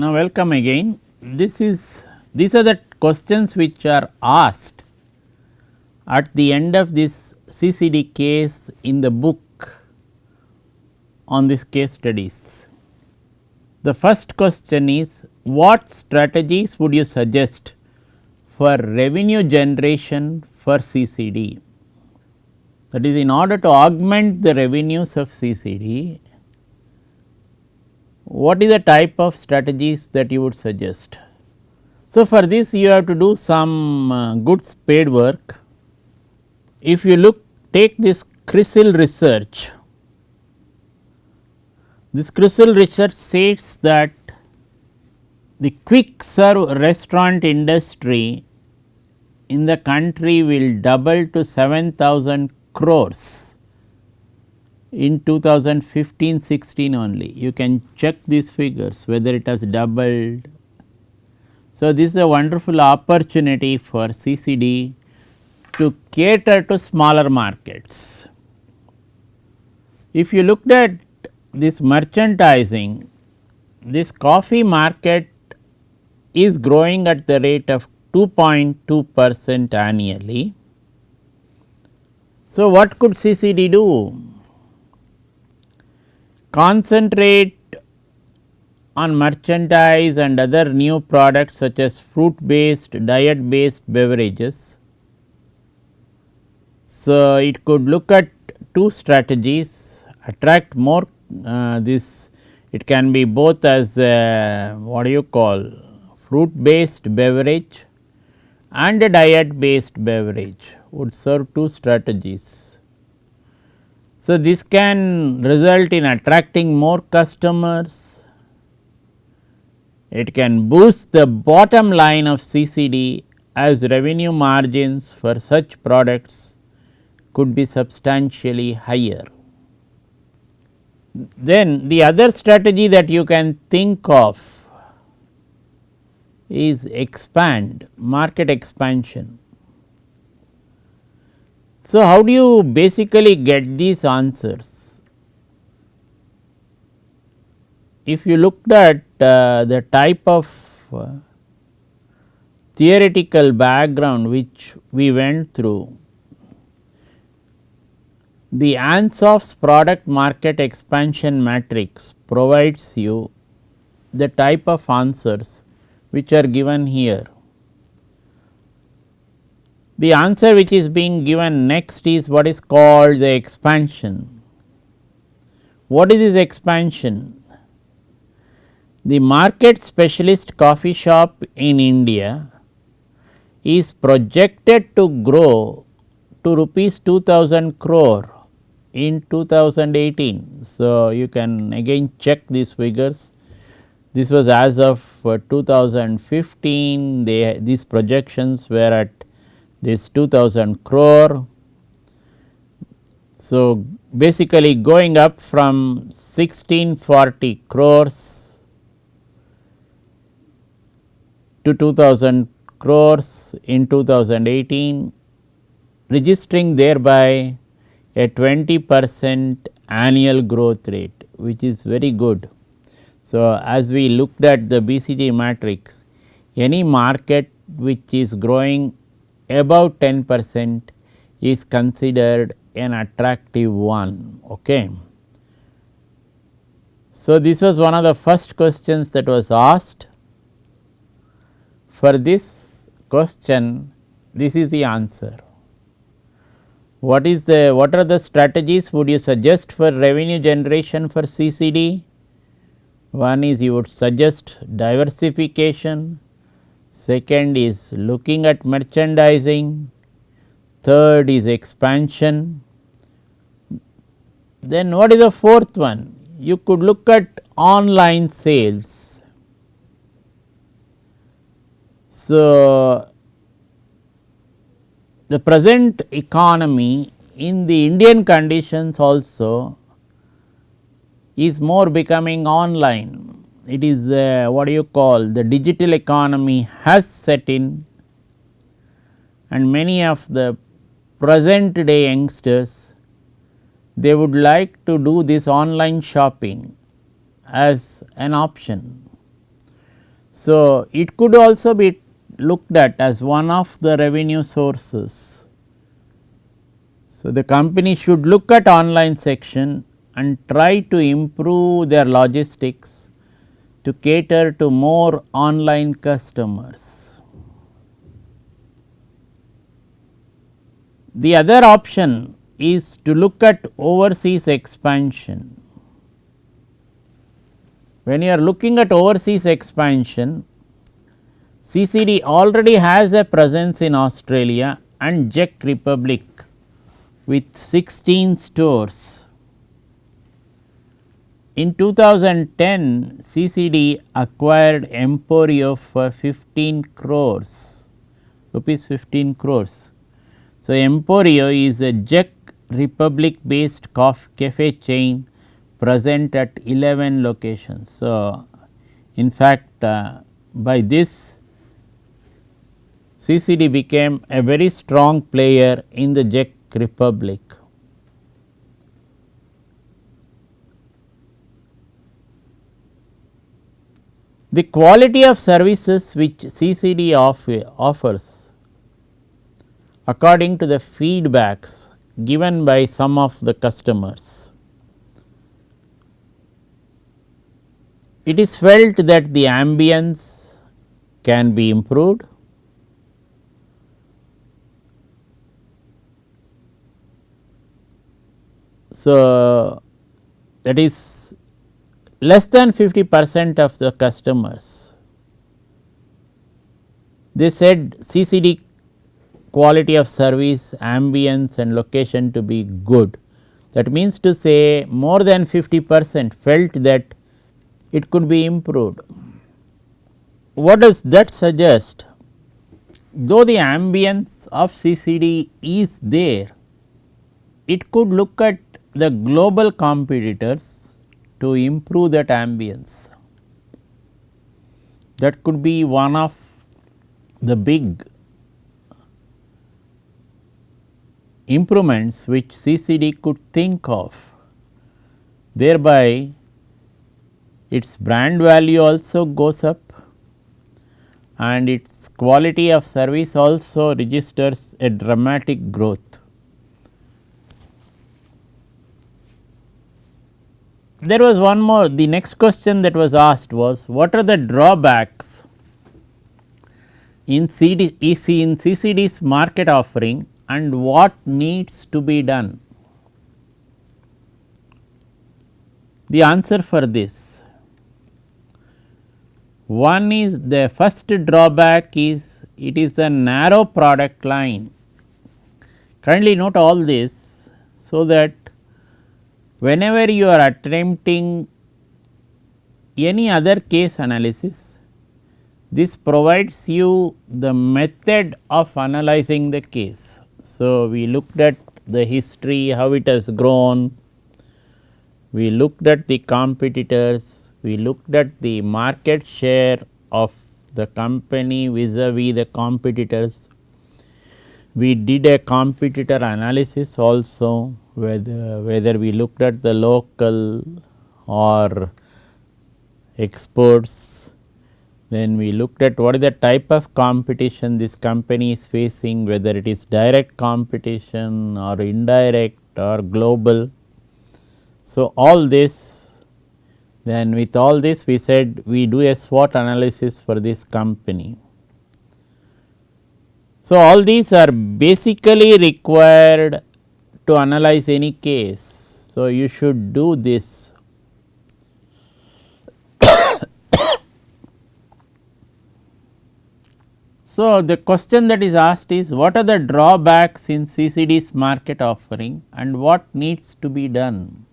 Now, welcome again. These are the questions which are asked at the end of this CCD case in the book on this case studies. The first question is, what strategies would you suggest for revenue generation for CCD? That is, in order to augment the revenues of CCD, what is the type of strategies that you would suggest? So, for this you have to do some good spade work. If you take this CRISIL research, this CRISIL research says that the quick serve restaurant industry in the country will double to 7,000 crores in 2015-16 only. You can check these figures whether it has doubled. So, this is a wonderful opportunity for CCD to cater to smaller markets. If you looked at this merchandising, this coffee market is growing at the rate of 2.2% annually. So, what could CCD do? Concentrate on merchandise and other new products such as fruit based, diet based beverages. So, it could look at two strategies, attract more it can be both as fruit based beverage and a diet based beverage would serve two strategies. So, this can result in attracting more customers, it can boost the bottom line of CCD as revenue margins for such products could be substantially higher. Then the other strategy that you can think of is market expansion. So, how do you basically get these answers? If you looked at the type of theoretical background which we went through, the Ansof's product market expansion matrix provides you the type of answers which are given here. The answer which is being given next is what is called the expansion. What is this expansion? The market specialist coffee shop in India is projected to grow to rupees 2000 crore in 2018. So, you can again check these figures. This was as of 2015, these projections were at this 2000 crore. So, basically going up from 1640 crores to 2000 crores in 2018, registering thereby a 20% annual growth rate, which is very good. So, as we looked at the BCG matrix, any market which is growing above 10% is considered an attractive one. Okay. So, this was one of the first questions that was asked. For this question, this is the answer. What are the strategies would you suggest for revenue generation for CCD? One is you would suggest diversification, second is looking at merchandising, third is expansion. Then what is the fourth one? You could look at online sales. So, the present economy in the Indian conditions also is more becoming online. It is the digital economy has set in, and many of the present day youngsters, they would like to do this online shopping as an option. So, it could also be looked at as one of the revenue sources. So, the company should look at online section and try to improve their logistics to cater to more online customers. The other option is to look at overseas expansion. When you are looking at overseas expansion, CCD already has a presence in Australia and Czech Republic with 16 stores. In 2010, CCD acquired Emporio for 15 crores, rupees 15 crores. So, Emporio is a Czech Republic based cafe chain present at 11 locations. So, in fact, by this CCD became a very strong player in the Czech Republic. The quality of services which CCD offers according to the feedbacks given by some of the customers, it is felt that the ambience can be improved, so that is less than 50% of the customers, they said CCD quality of service, ambience and location to be good. That means to say more than 50% felt that it could be improved. What does that suggest? Though the ambience of CCD is there, it could look at the global competitors to improve that ambience. That could be one of the big improvements which CCD could think of, thereby its brand value also goes up and its quality of service also registers a dramatic growth. There was one more, the next question that was asked was, what are the drawbacks in CCD's market offering and what needs to be done? The answer for this, one is, the first drawback is it is the narrow product line. Kindly note all this, so that whenever you are attempting any other case analysis, this provides you the method of analyzing the case. So, we looked at the history, how it has grown, we looked at the competitors, we looked at the market share of the company vis-a-vis the competitors. We did a competitor analysis also, whether we looked at the local or exports. Then we looked at what is the type of competition this company is facing, whether it is direct competition or indirect or global. So, all this, then with all this we said we do a SWOT analysis for this company. So, all these are basically required to analyze any case. So, you should do this. So, the question that is asked is, what are the drawbacks in CCD's market offering and what needs to be done?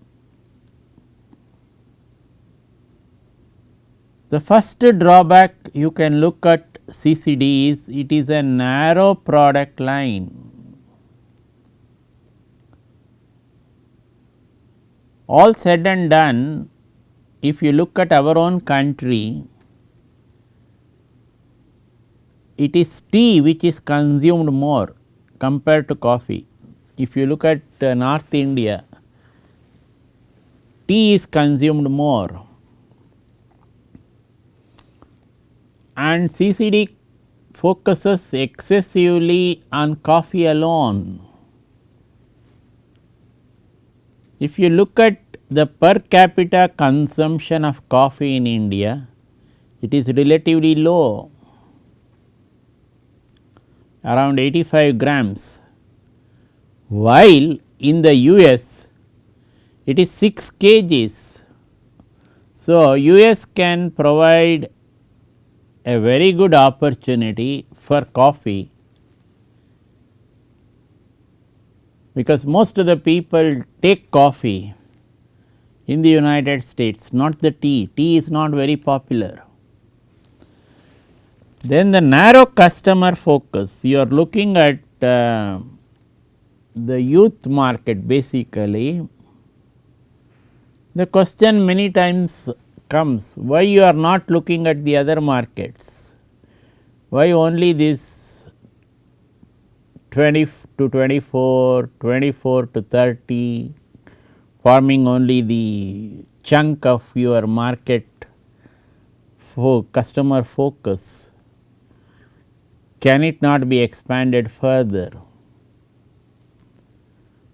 The first drawback you can look at CCD is, it is a narrow product line. All said and done, if you look at our own country, it is tea which is consumed more compared to coffee. If you look at North India, tea is consumed more. and CCD focuses excessively on coffee alone. If you look at the per capita consumption of coffee in India, it is relatively low, around 85 grams, while in the US it is 6 kgs. So, US can provide a very good opportunity for coffee, because most of the people take coffee in the United States, not the tea. Tea is not very popular. Then the narrow customer focus, you are looking at the youth market basically. The question many times comes, why you are not looking at the other markets? Why only this 20 to 24, 24 to 30 forming only the chunk of your market for customer focus? Can it not be expanded further?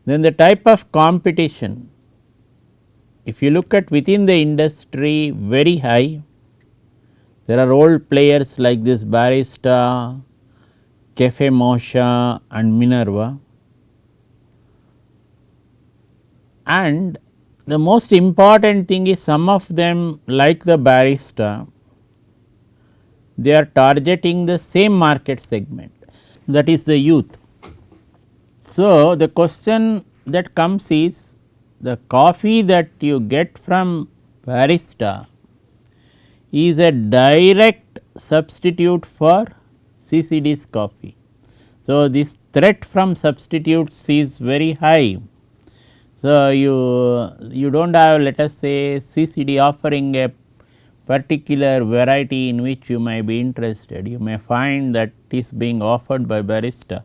Then the type of competition, if you look at within the industry, very high. There are old players like this Barista, Cafe Mocha and Minerva, and the most important thing is some of them like the Barista, they are targeting the same market segment, that is the youth. So, the question that comes is, the coffee that you get from Barista is a direct substitute for CCD's coffee. So, this threat from substitutes is very high. So, you do not have, let us say, CCD offering a particular variety in which you may be interested. You may find that is being offered by Barista.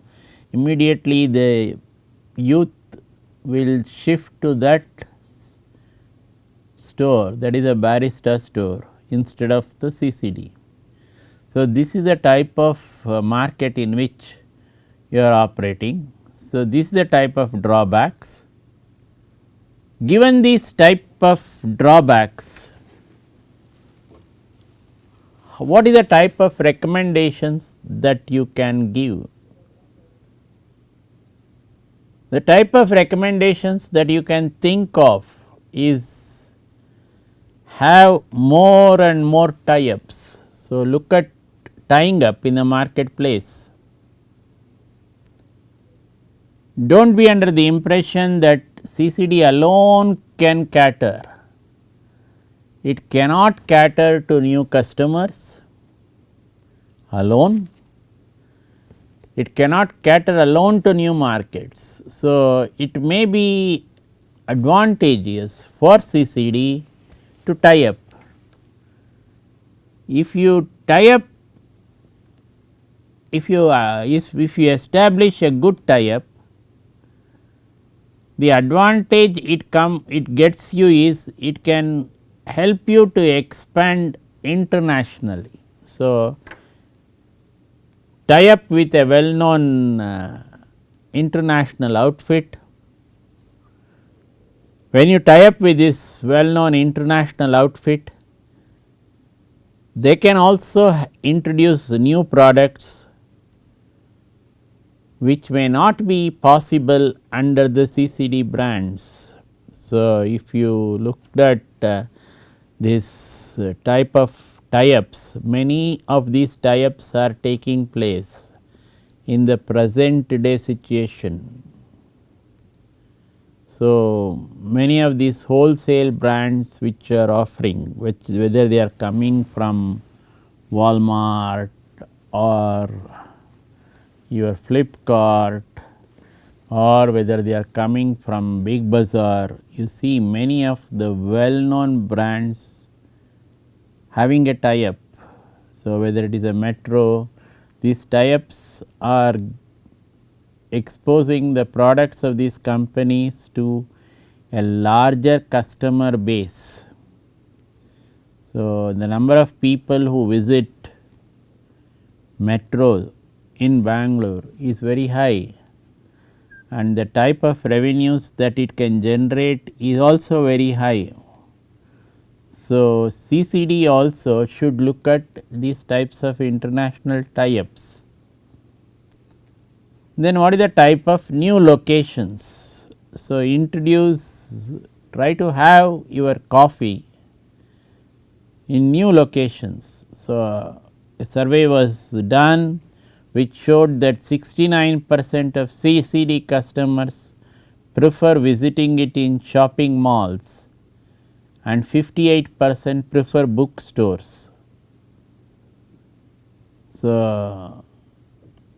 Immediately the youth will shift to that store, that is a Barista store, instead of the CCD. So, this is the type of market in which you are operating. So, this is the type of drawbacks. Given these type of drawbacks, what is the type of recommendations that you can give? The type of recommendations that you can think of is have more and more tie-ups. So, look at tying up in the marketplace. Do not be under the impression that CCD alone can cater. It cannot cater to new customers alone. It cannot cater alone to new markets. So, it may be advantageous for CCD to tie up. If you tie up, if you establish a good tie up, the advantage it gets you is it can help you to expand internationally. So, tie up with a well known international outfit. When you tie up with this well known international outfit, they can also introduce new products which may not be possible under the CCD brands. So, if you looked at this type of tie-ups, many of these tie-ups are taking place in the present day situation. So, many of these wholesale brands which are offering, whether they are coming from Walmart or your Flipkart or whether they are coming from Big Bazaar, you see many of the well known brands having a tie up. So, whether it is a Metro, these tie ups are exposing the products of these companies to a larger customer base. So, the number of people who visit metro in Bangalore is very high, and the type of revenues that it can generate is also very high. So, CCD also should look at these types of international tie-ups. Then what is the type of new locations? So, try to have your coffee in new locations. So, a survey was done which showed that 69% of CCD customers prefer visiting it in shopping malls and 58% prefer bookstores. So,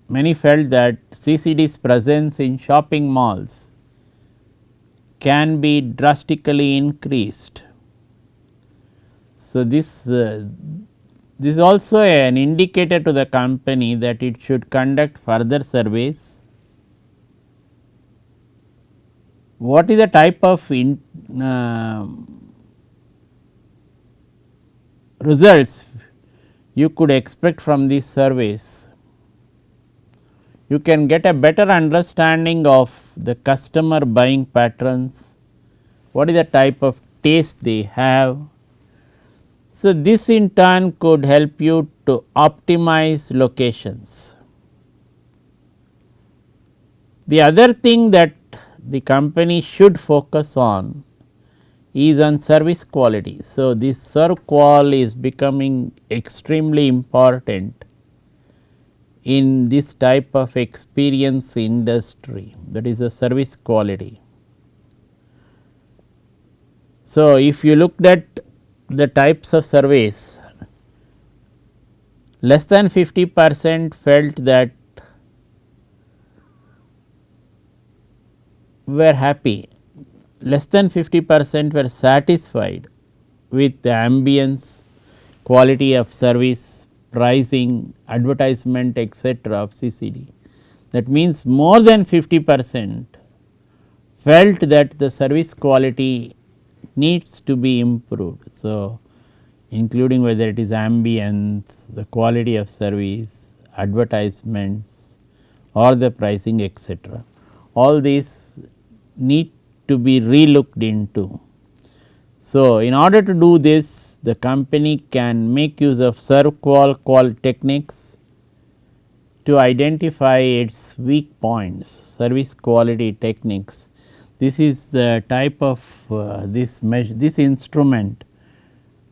many felt that CCD's presence in shopping malls can be drastically increased. So, this is also an indicator to the company that it should conduct further surveys. What is the type of results you could expect from these surveys? You can get a better understanding of the customer buying patterns, what is the type of taste they have. So, this in turn could help you to optimize locations. The other thing that the company should focus on is on service quality. So, this serve qual is becoming extremely important in this type of experience industry, that is the service quality. So, if you looked at the types of surveys, less than 50% felt that were happy, less than 50% were satisfied with the ambience, quality of service, pricing, advertisement, etc. of CCD. That means more than 50% felt that the service quality needs to be improved. So, including whether it is ambience, the quality of service, advertisements or the pricing, etc. All these need to be relooked into. So, in order to do this, the company can make use of serve qual techniques to identify its weak points, service quality techniques. This is the type of this instrument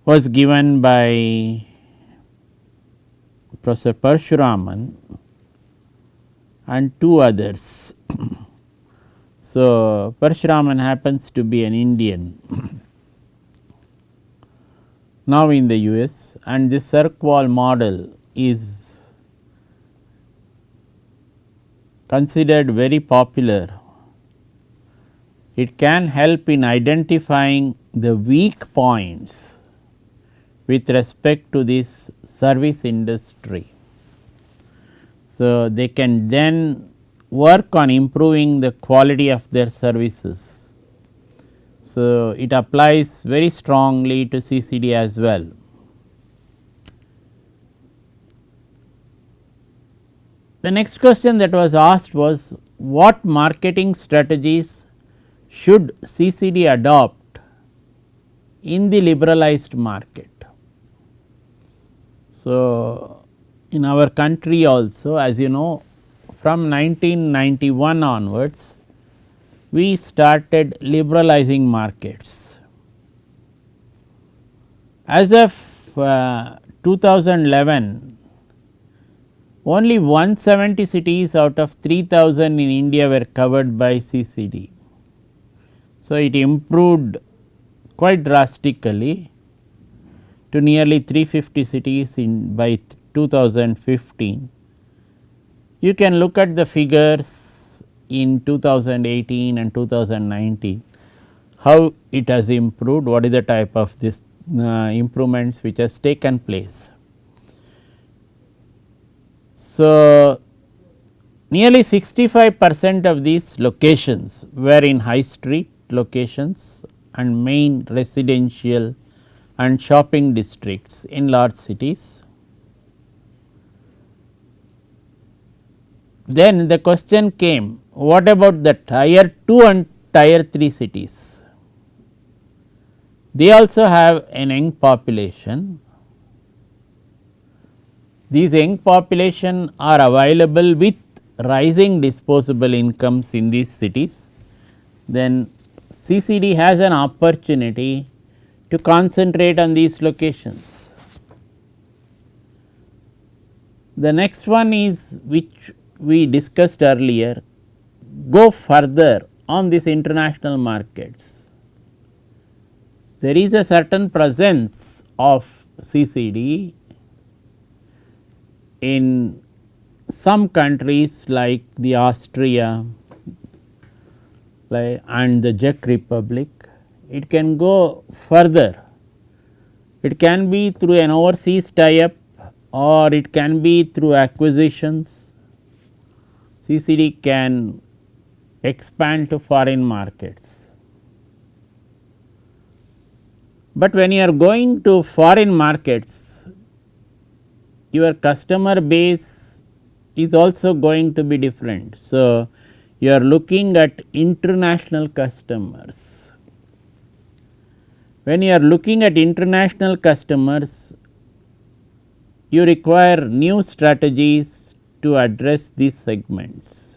was given by Professor Parshuraman and two others. So, Parshuraman happens to be an Indian now in the US, and this serve qual model is considered very popular. It can help in identifying the weak points with respect to this service industry. So, they can then work on improving the quality of their services. So, it applies very strongly to CCD as well. The next question that was asked was, what marketing strategies should CCD adopt in the liberalized market? So, in our country also, as you know, from 1991 onwards, we started liberalizing markets. As of 2011, only 170 cities out of 3000 in India were covered by CCD. So, it improved quite drastically to nearly 350 cities by 2015. You can look at the figures in 2018 and 2019, how it has improved, what is the type of this improvements which has taken place. So, nearly 65% of these locations were in high street locations and main residential and shopping districts in large cities. Then the question came, what about the tier 2 and tier 3 cities? They also have an young population. These young population are available with rising disposable incomes in these cities. Then CCD has an opportunity to concentrate on these locations. The next one is, which we discussed earlier, go further on these international markets. There is a certain presence of CCD in some countries like the Austria and the Czech Republic. It can go further. It can be through an overseas tie-up or it can be through acquisitions. CCD can expand to foreign markets. But when you are going to foreign markets, your customer base is also going to be different. So, you are looking at international customers. When you are looking at international customers, you require new strategies to address these segments.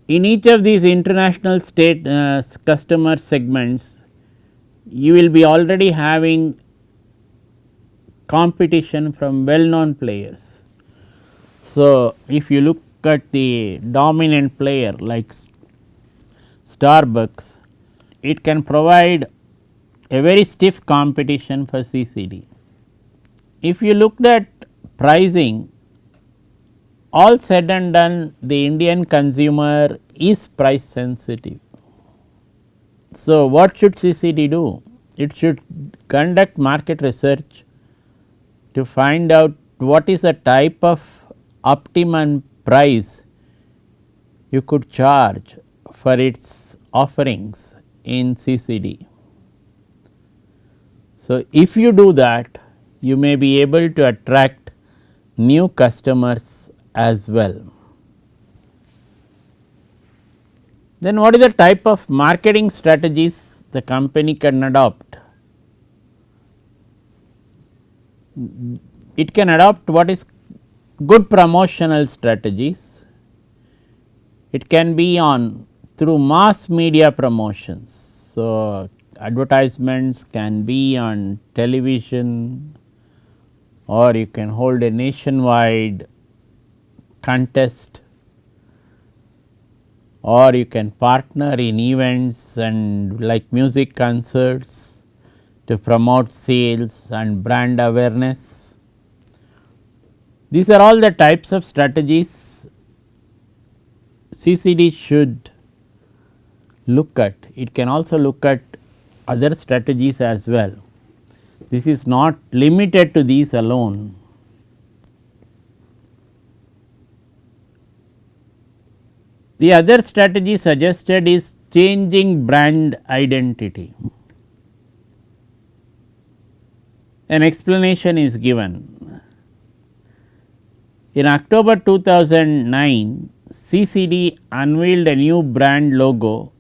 In each of these international customer segments, you will be already having competition from well known players. So, if you look at the dominant player like Starbucks, it can provide a very stiff competition for CCD. If you looked at pricing, all said and done, the Indian consumer is price sensitive. So, what should CCD do? It should conduct market research to find out what is the type of optimum price you could charge for its offerings in CCD. So, if you do that, you may be able to attract new customers as well. Then what is the type of marketing strategies the company can adopt? It can adopt what is good promotional strategies. It can be on through mass media promotions. So, advertisements can be on television or you can hold a nationwide contest or you can partner in events and like music concerts to promote sales and brand awareness. These are all the types of strategies CCD should look at. It can also look at other strategies as well. This is not limited to these alone. The other strategy suggested is changing brand identity. An explanation is given. In October 2009, CCD unveiled a new brand logo,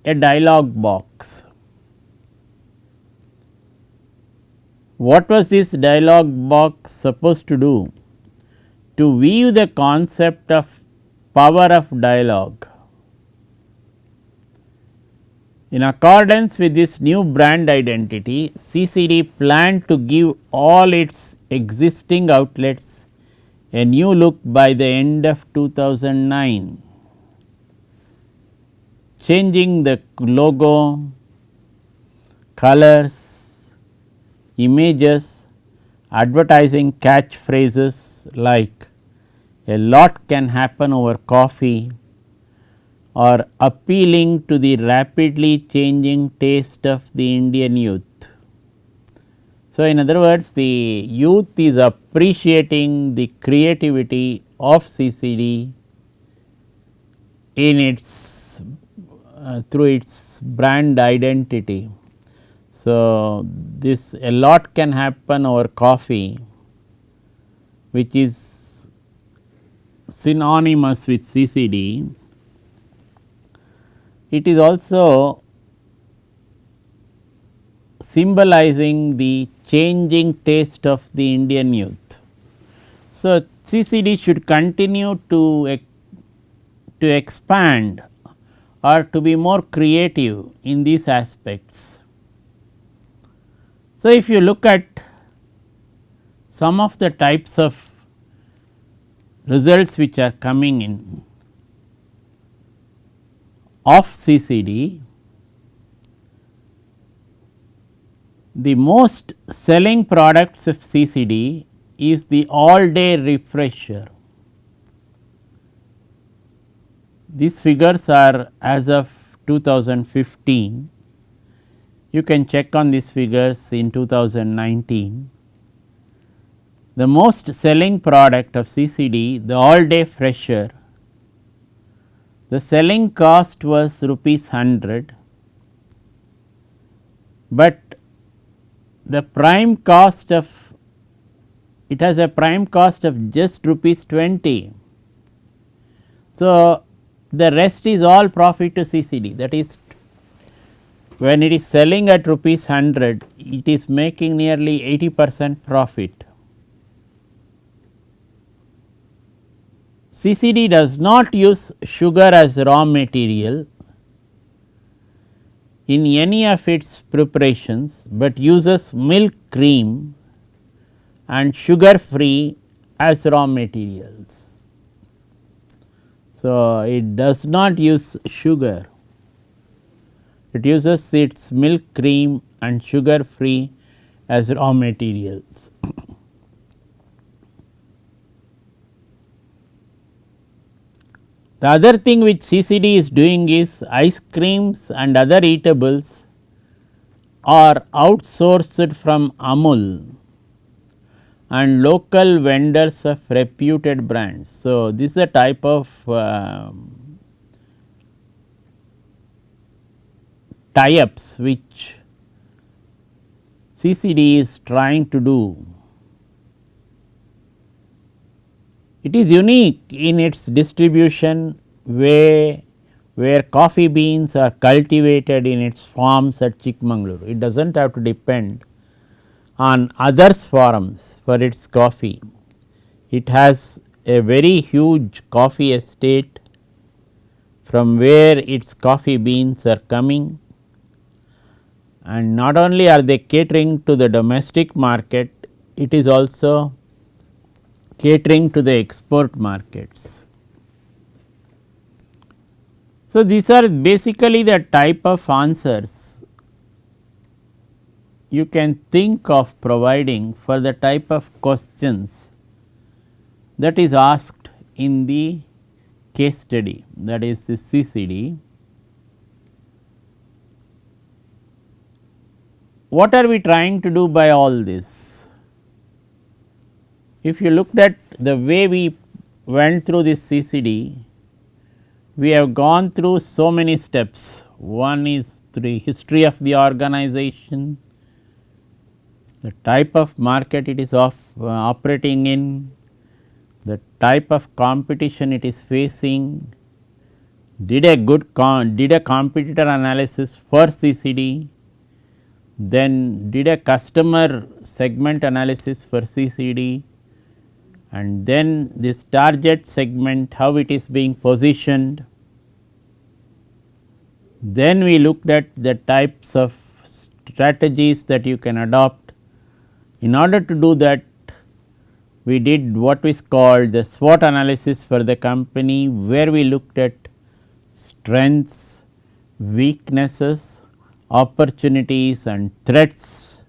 a dialog box. What was this dialog box supposed to do? To weave the concept of power of dialogue. In accordance with this new brand identity, CCD planned to give all its existing outlets a new look by the end of 2009, changing the logo, colors, images, advertising catchphrases like a lot can happen over coffee or appealing to the rapidly changing taste of the Indian youth. So, in other words, the youth is appreciating the creativity of CCD in its through its brand identity. So, this a lot can happen over coffee which is synonymous with CCD, it is also symbolizing the changing taste of the Indian youth. So, CCD should continue to expand or to be more creative in these aspects. So, if you look at some of the types of results which are coming in of CCD, the most selling products of CCD is the all day refresher. These figures are as of 2015. You can check on these figures in 2019. The most selling product of CCD, the all day fresher, the selling cost was rupees 100, but the prime cost of it has a prime cost of just rupees 20. So, the rest is all profit to CCD, that is when it is selling at rupees 100, it is making nearly 80% profit. CCD does not use sugar as raw material in any of its preparations, but uses milk cream and sugar free as raw materials. So, it does not use sugar, it uses its milk cream and sugar free as raw materials. The other thing which CCD is doing is ice creams and other eatables are outsourced from Amul and local vendors of reputed brands. So, this is a type of tie-ups which CCD is trying to do. It is unique in its distribution where coffee beans are cultivated in its farms at Chikmagaluru. It does not have to depend on others' farms for its coffee. It has a very huge coffee estate from where its coffee beans are coming, and not only are they catering to the domestic market, it is also catering to the export markets. So, these are basically the type of answers you can think of providing for the type of questions that is asked in the case study, that is the CCD. What are we trying to do by all this? If you looked at the way we went through this CCD, we have gone through so many steps. One is the history of the organization, the type of market it is operating in, the type of competition it is facing, did a competitor analysis for CCD, then did a customer segment analysis for CCD, and then this target segment, how it is being positioned. Then we looked at the types of strategies that you can adopt. In order to do that, we did what is called the SWOT analysis for the company, where we looked at strengths, weaknesses, opportunities and threats.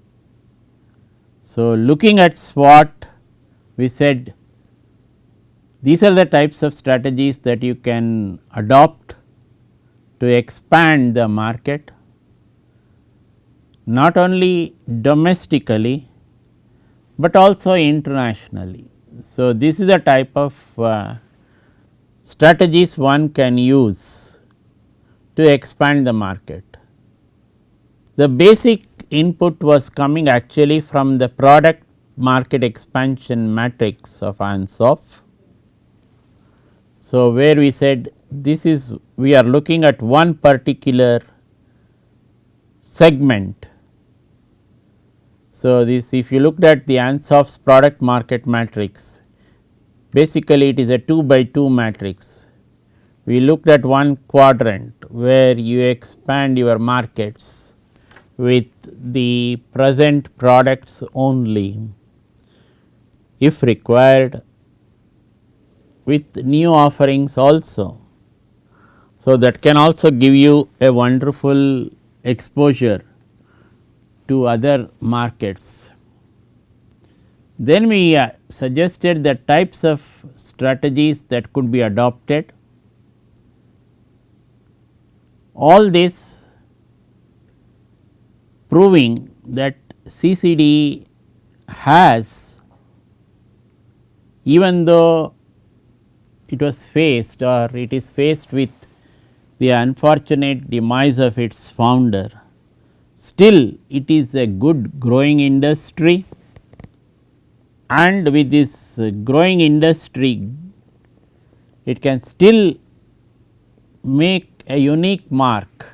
So, looking at SWOT, we said these are the types of strategies that you can adopt to expand the market, not only domestically, but also internationally. So, this is a type of strategies one can use to expand the market. The basic input was coming actually from the product market expansion matrix of Ansoff. So, where we said this is we are looking at one particular segment. So, this if you looked at the Ansoff's product market matrix, basically it is a 2 by 2 matrix. We looked at one quadrant where you expand your markets with the present products only, if required with new offerings also. So, that can also give you a wonderful exposure to other markets. Then we suggested the types of strategies that could be adopted. All this proving that CCD has, even though it was faced or it is faced with the unfortunate demise of its founder, still it is a good growing industry, and with this growing industry it can still make a unique mark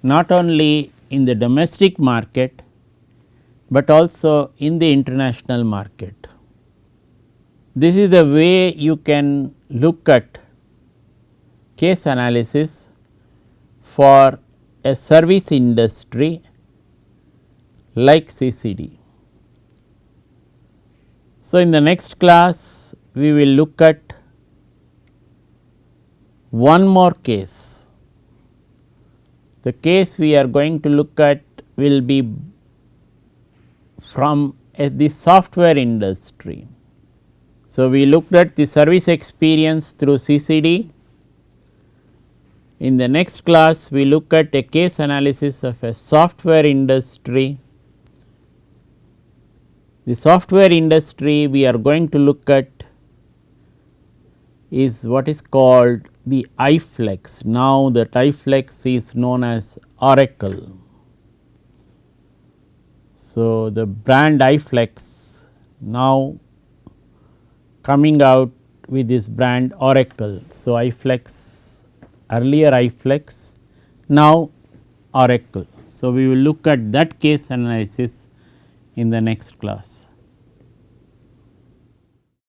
not only in the domestic market, but also in the international market. This is the way you can look at case analysis for a service industry like CCD. So, in the next class we will look at one more case. The case we are going to look at will be from the software industry. So, we looked at the service experience through CCD. In the next class we look at a case analysis of a software industry. The software industry we are going to look at is what is called the iFlex. Now, that iFlex is known as Oracle. So, the brand iFlex now coming out with this brand Oracle. So, iFlex, earlier iFlex, now Oracle. So, we will look at that case analysis in the next class.